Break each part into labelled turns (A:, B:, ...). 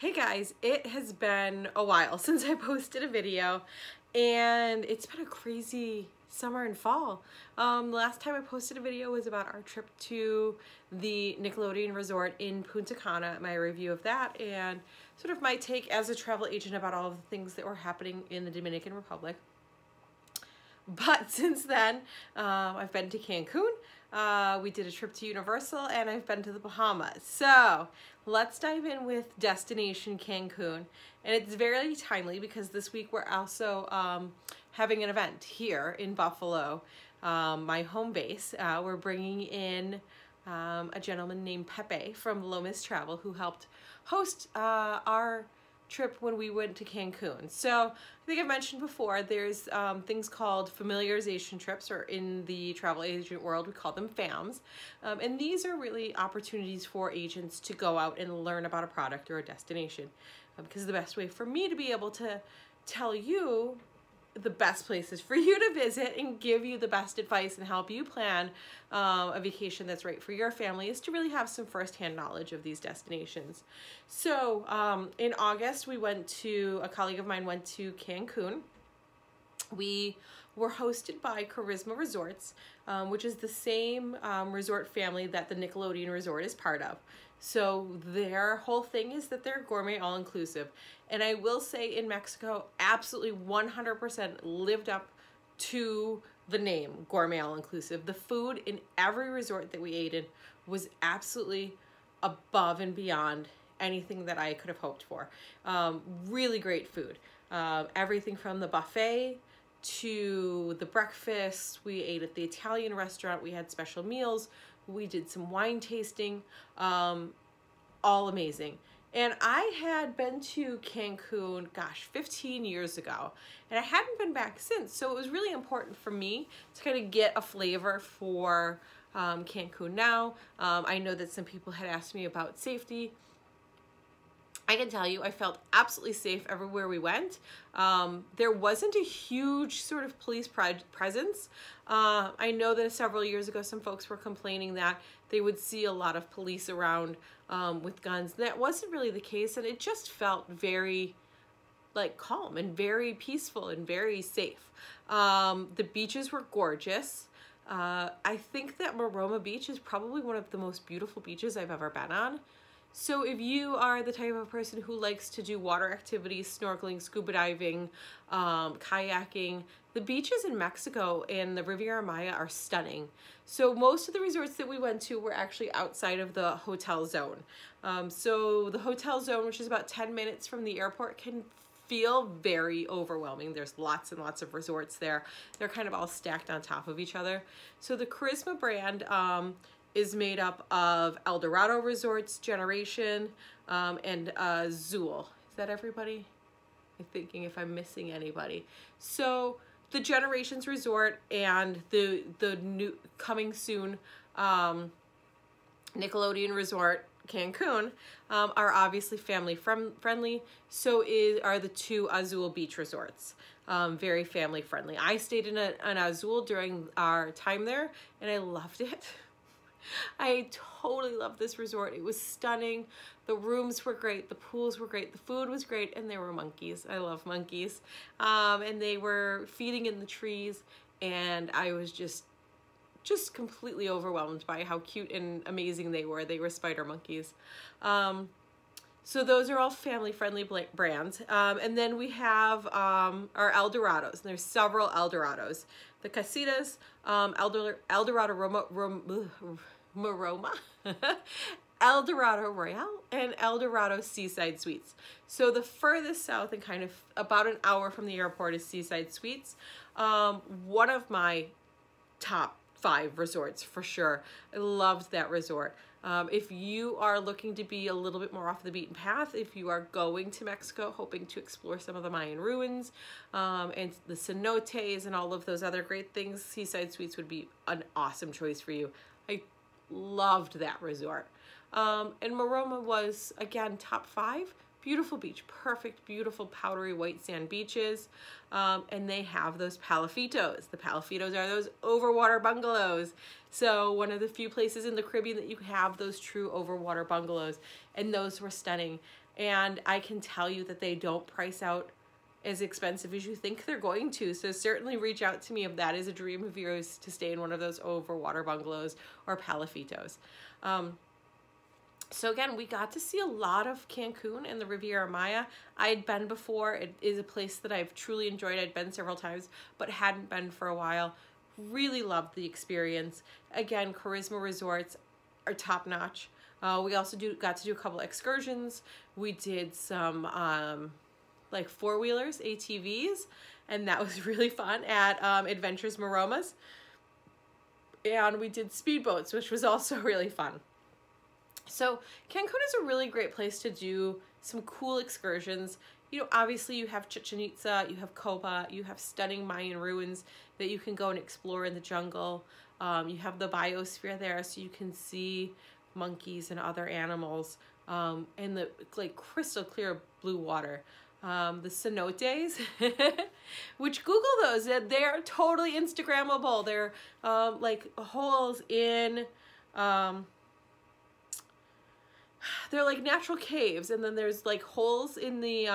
A: Hey guys, it has been a while since I posted a video and it's been a crazy summer and fall. The last time I posted a video was about our trip to the Nickelodeon Resort in Punta Cana, my review of that, and sort of my take as a travel agent about all of the things that were happening in the Dominican Republic. But since then, I've been to Cancun, we did a trip to Universal, and I've been to the Bahamas. So let's dive in with Destination Cancun. And it's very timely because this week we're also having an event here in Buffalo, my home base. We're bringing in a gentleman named Pepe from Lomas Travel who helped host our trip when we went to Cancun. So I think I've mentioned before, there's things called familiarization trips, or in the travel agent world we call them FAMs, and these are really opportunities for agents to go out and learn about a product or a destination, because the best way for me to be able to tell you the best places for you to visit and give you the best advice and help you plan a vacation that's right for your family is to really have some firsthand knowledge of these destinations. So in August, a colleague of mine went to Cancun. We were hosted by Charisma Resorts, which is the same resort family that the Nickelodeon Resort is part of. So their whole thing is that they're gourmet all-inclusive. And I will say in Mexico, absolutely 100% lived up to the name gourmet all-inclusive. The food in every resort that we ate in was absolutely above and beyond anything that I could have hoped for. Really great food. Everything from the buffet to the breakfast. We ate at the Italian restaurant. We had special meals. We did some wine tasting, all amazing. And I had been to Cancun, gosh, 15 years ago, and I hadn't been back since. So it was really important for me to kind of get a flavor for Cancun now. I know that some people had asked me about safety. I can tell you, I felt absolutely safe everywhere we went. There wasn't a huge sort of police presence. I know that several years ago, some folks were complaining that they would see a lot of police around with guns. That wasn't really the case, and it just felt very calm and very peaceful and very safe. The beaches were gorgeous. I think that Maroma Beach is probably one of the most beautiful beaches I've ever been on. So if you are the type of person who likes to do water activities, snorkeling, scuba diving, kayaking, the beaches in Mexico and the Riviera Maya are stunning. So most of the resorts that we went to were actually outside of the hotel zone. So the hotel zone, which is about 10 minutes from the airport, can feel very overwhelming. There's lots and lots of resorts there. They're kind of all stacked on top of each other. So the Charisma brand is made up of Eldorado Resorts, Generation, and Zool. Is that everybody? I'm thinking if I'm missing anybody. So the Generations Resort and the new coming soon Nickelodeon Resort Cancun are obviously family friendly. So are the two Azul Beach resorts. Very family friendly. I stayed in an Azul during our time there, and I loved it. I totally loved this resort. It was stunning. The rooms were great. The pools were great. The food was great. And there were monkeys. I love monkeys. And they were feeding in the trees. And I was just completely overwhelmed by how cute and amazing they were. They were spider monkeys. So those are all family-friendly brands. And then we have our Eldorados. And there's several Eldorados. The Casitas, Eldorado Maroma, Eldorado Royale, and Eldorado Seaside Suites. So the furthest south and kind of about an hour from the airport is Seaside Suites. One of my top 5 resorts for sure. I loved that resort. If you are looking to be a little bit more off the beaten path, if you are going to Mexico hoping to explore some of the Mayan ruins and the cenotes and all of those other great things, Seaside Suites would be an awesome choice for you. I loved that resort. And Maroma was, again, top 5. Beautiful beach, perfect, beautiful powdery white sand beaches. And they have those palafitos. The palafitos are those overwater bungalows. So one of the few places in the Caribbean that you have those true overwater bungalows. And those were stunning. and I can tell you that they don't price out as expensive as you think they're going to. So certainly reach out to me if that is a dream of yours, to stay in one of those overwater bungalows or palafitos. So again, we got to see a lot of Cancun and the Riviera Maya. I had been before. It is a place that I've truly enjoyed. I'd been several times, but hadn't been for a while. Really loved the experience. Again, Karisma Resorts are top notch. We also got to do a couple excursions. We did some like four-wheelers, ATVs, and that was really fun at Adventures Maromas. And we did speedboats, which was also really fun. So Cancun is a really great place to do some cool excursions. You know, obviously you have Chichen Itza, you have Copa, you have stunning Mayan ruins that you can go and explore in the jungle. You have the biosphere there, so you can see monkeys and other animals, and the like crystal clear blue water. The cenotes, which Google those, they're totally Instagrammable. They're like holes in, they're like natural caves, and then there's like holes in the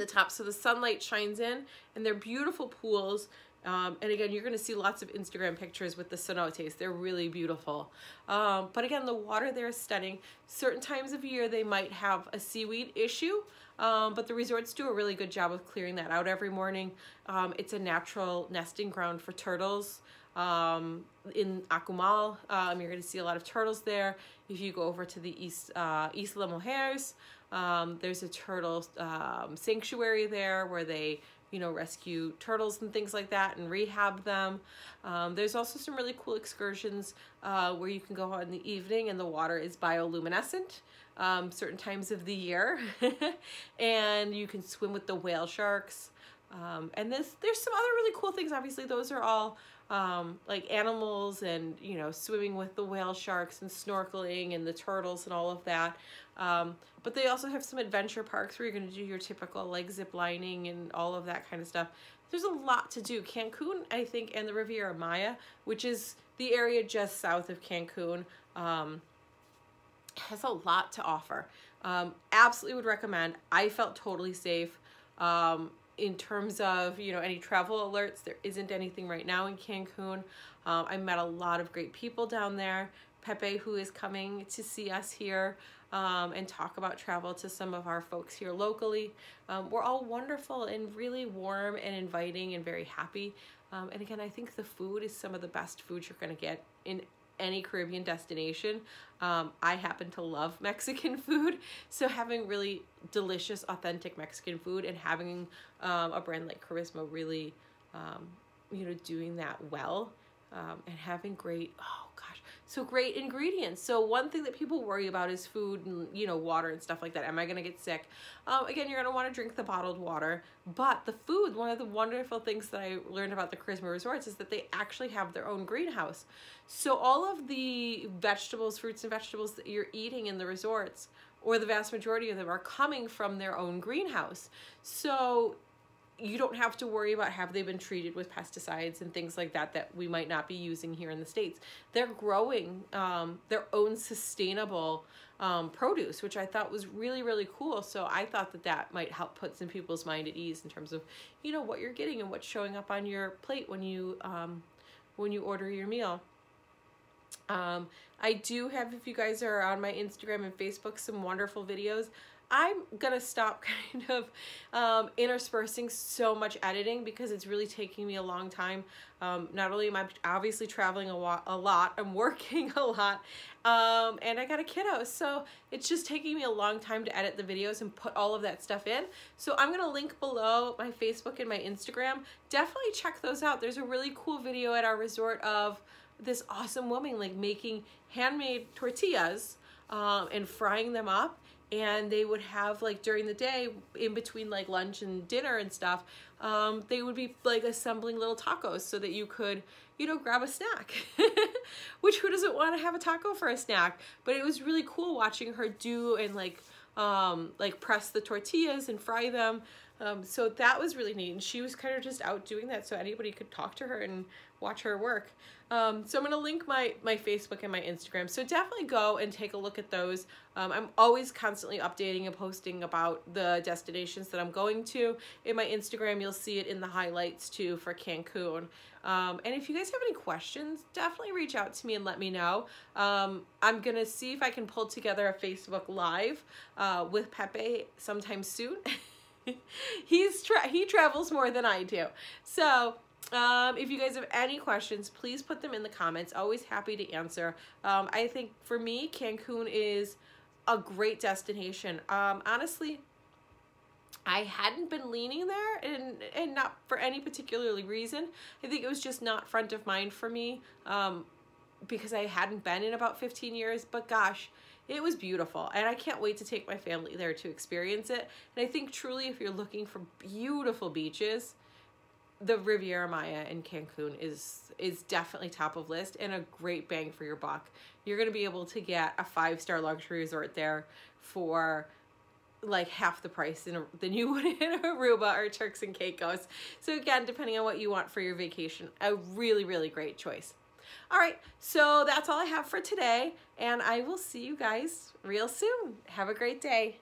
A: top, so the sunlight shines in, and they're beautiful pools. And again, you're going to see lots of Instagram pictures with the cenotes. They're really beautiful. But again, the water there is stunning. Certain times of year, they might have a seaweed issue, but the resorts do a really good job of clearing that out every morning. It's a natural nesting ground for turtles. In Akumal, you're going to see a lot of turtles there. If you go over to the Isla Mujeres, there's a turtle sanctuary there where they, you know, rescue turtles and things like that and rehab them. There's also some really cool excursions where you can go out in the evening and the water is bioluminescent certain times of the year. And you can swim with the whale sharks. And there's some other really cool things. Obviously, those are all like animals and, you know, swimming with the whale sharks and snorkeling and the turtles and all of that. But they also have some adventure parks where you're going to do your typical like zip lining and all of that kind of stuff. There's a lot to do. Cancun, I think, and the Riviera Maya, which is the area just south of Cancun, has a lot to offer. Absolutely would recommend. I felt totally safe. In terms of, you know, any travel alerts, there isn't anything right now in Cancun. I met a lot of great people down there. Pepe, who is coming to see us here and talk about travel to some of our folks here locally. We're all wonderful and really warm and inviting and very happy. And again, I think the food is some of the best food you're going to get in any Caribbean destination. I happen to love Mexican food, so having really delicious, authentic Mexican food and having a brand like Karisma really, you know, doing that well, and having great, oh gosh, so great ingredients. So one thing that people worry about is food and, you know, water and stuff like that. Am I going to get sick? Again, you're going to want to drink the bottled water, but the food, one of the wonderful things that I learned about the Karisma Resorts is that they actually have their own greenhouse. So all of the vegetables, fruits and vegetables that you're eating in the resorts, or the vast majority of them, are coming from their own greenhouse. So you don't have to worry about have they been treated with pesticides and things like that that we might not be using here in the States. They're growing their own sustainable produce, which I thought was really, really cool. So I thought that that might help put some people's mind at ease in terms of, you know, what you're getting and what's showing up on your plate when you order your meal. I do have, if you guys are on my Instagram and Facebook, some wonderful videos. I'm gonna stop kind of interspersing so much editing because it's really taking me a long time. Not only am I obviously traveling a lot, I'm working a lot, and I got a kiddo, so it's just taking me a long time to edit the videos and put all of that stuff in. So I'm gonna link below my Facebook and my Instagram. Definitely check those out. There's a really cool video at our resort of this awesome woman like making handmade tortillas and frying them up. And they would have, like, during the day, in between like lunch and dinner and stuff, they would be like assembling little tacos so that you could, you know, grab a snack. Which, who doesn't want to have a taco for a snack? But it was really cool watching her do and like press the tortillas and fry them. So that was really neat, and she was kind of just out doing that so anybody could talk to her and watch her work. So I'm going to link my Facebook and my Instagram, so definitely go and take a look at those. I'm always constantly updating and posting about the destinations that I'm going to. In my Instagram, you'll see it in the highlights too for Cancun. And if you guys have any questions, definitely reach out to me and let me know. I'm going to see if I can pull together a Facebook Live with Pepe sometime soon. He travels more than I do. So if you guys have any questions, please put them in the comments. Always happy to answer. I think for me, Cancun is a great destination. Honestly, I hadn't been leaning there, and not for any particular reason. I think it was just not front of mind for me because I hadn't been in about 15 years, but gosh, it was beautiful, and I can't wait to take my family there to experience it. And I think truly if you're looking for beautiful beaches, the Riviera Maya in Cancun is definitely top of list and a great bang for your buck. You're going to be able to get a 5-star luxury resort there for like half the price than you would in Aruba or Turks and Caicos. So again, depending on what you want for your vacation, a really, really great choice. All right, so that's all I have for today, and I will see you guys real soon. Have a great day.